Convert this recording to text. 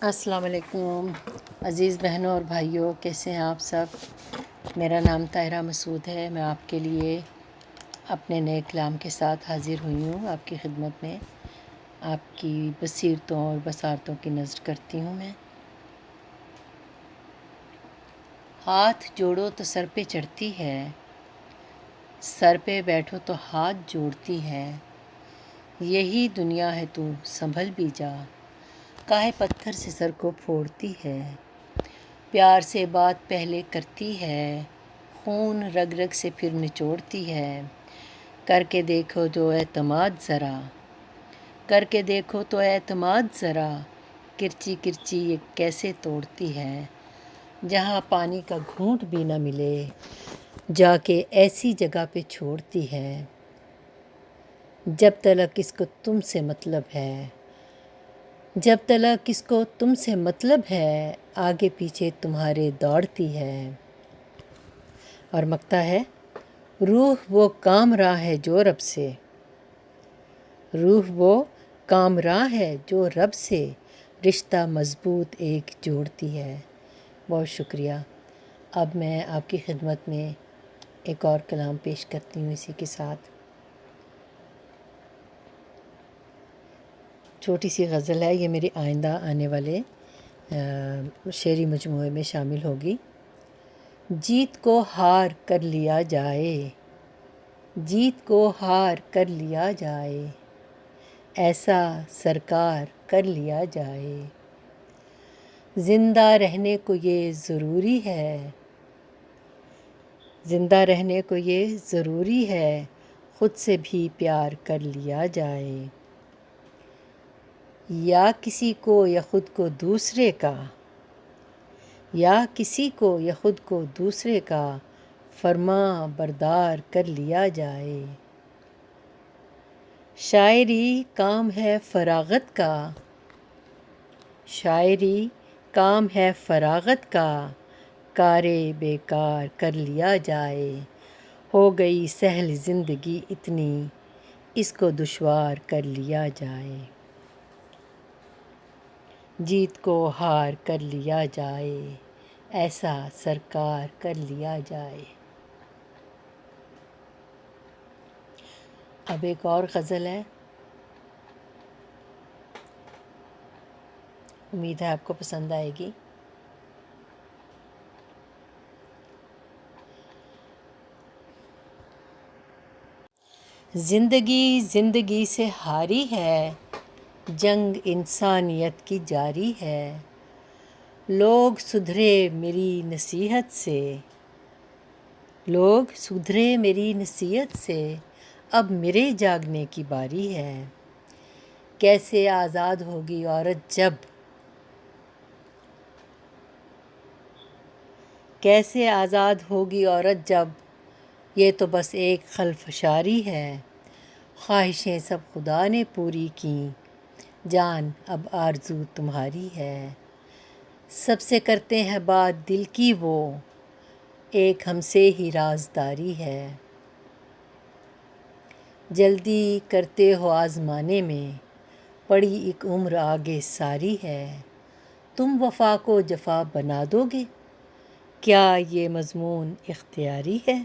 السلام علیکم عزیز بہنوں اور بھائیوں، کیسے ہیں آپ سب؟ میرا نام طاہرہ مسعود ہے۔ میں آپ کے لیے اپنے نئے کلام کے ساتھ حاضر ہوئی ہوں، آپ کی خدمت میں آپ کی بصیرتوں اور بصارتوں کی نظر کرتی ہوں۔ میں ہاتھ جوڑو تو سر پہ چڑھتی ہے، سر پہ بیٹھو تو ہاتھ جوڑتی ہے، یہی دنیا ہے تو سنبھل بھی جا، کاہے پتھر سے سر کو پھوڑتی ہے، پیار سے بات پہلے کرتی ہے، خون رگ رگ سے پھر نچوڑتی ہے، کر کے دیکھو تو اعتماد ذرا، کر کے دیکھو تو اعتماد ذرا، کرچی کرچی یہ کیسے توڑتی ہے، جہاں پانی کا گھونٹ بھی نہ ملے جا کے ایسی جگہ پہ چھوڑتی ہے، جب تلک اس کو تم سے مطلب ہے، جب تلک اس کو تم سے مطلب ہے، آگے پیچھے تمہارے دوڑتی ہے۔ اور مکتا ہے، روح وہ کام راہ ہے جو رب سے، روح وہ کام راہ ہے جو رب سے، رشتہ مضبوط ایک جوڑتی ہے۔ بہت شکریہ۔ اب میں آپ کی خدمت میں ایک اور کلام پیش کرتی ہوں اسی کے ساتھ۔ چھوٹی سی غزل ہے، یہ میری آئندہ آنے والے شعری مجموعے میں شامل ہوگی۔ جیت کو ہار کر لیا جائے، جیت کو ہار کر لیا جائے، ایسا سرکار کر لیا جائے، زندہ رہنے کو یہ ضروری ہے، زندہ رہنے کو یہ ضروری ہے، خود سے بھی پیار کر لیا جائے، یا کسی کو یا خود کو دوسرے کا، یا کسی کو یا خود کو دوسرے کا فرما بردار کر لیا جائے، شاعری کام ہے فراغت کا، شاعری کام ہے فراغت کا، کارے بیکار کر لیا جائے، ہو گئی سہل زندگی اتنی، اس کو دشوار کر لیا جائے، جیت کو ہار کر لیا جائے، ایسا سرکار کر لیا جائے۔ اب ایک اور غزل ہے، امید ہے آپ کو پسند آئے گی۔ زندگی زندگی سے ہاری ہے، جنگ انسانیت کی جاری ہے، لوگ سدھرے میری نصیحت سے، لوگ سدھرے میری نصیحت سے، اب میرے جاگنے کی باری ہے، کیسے آزاد ہوگی عورت جب، کیسے آزاد ہوگی عورت جب، یہ تو بس ایک خلفشاری ہے، خواہشیں سب خدا نے پوری کیں، جان اب آرزو تمہاری ہے، سب سے کرتے ہیں بات دل کی وہ، ایک ہم سے ہی رازداری ہے، جلدی کرتے ہو آزمانے میں، پڑی ایک عمر آگے ساری ہے، تم وفا کو جفا بنا دو گے، کیا یہ مضمون اختیاری ہے؟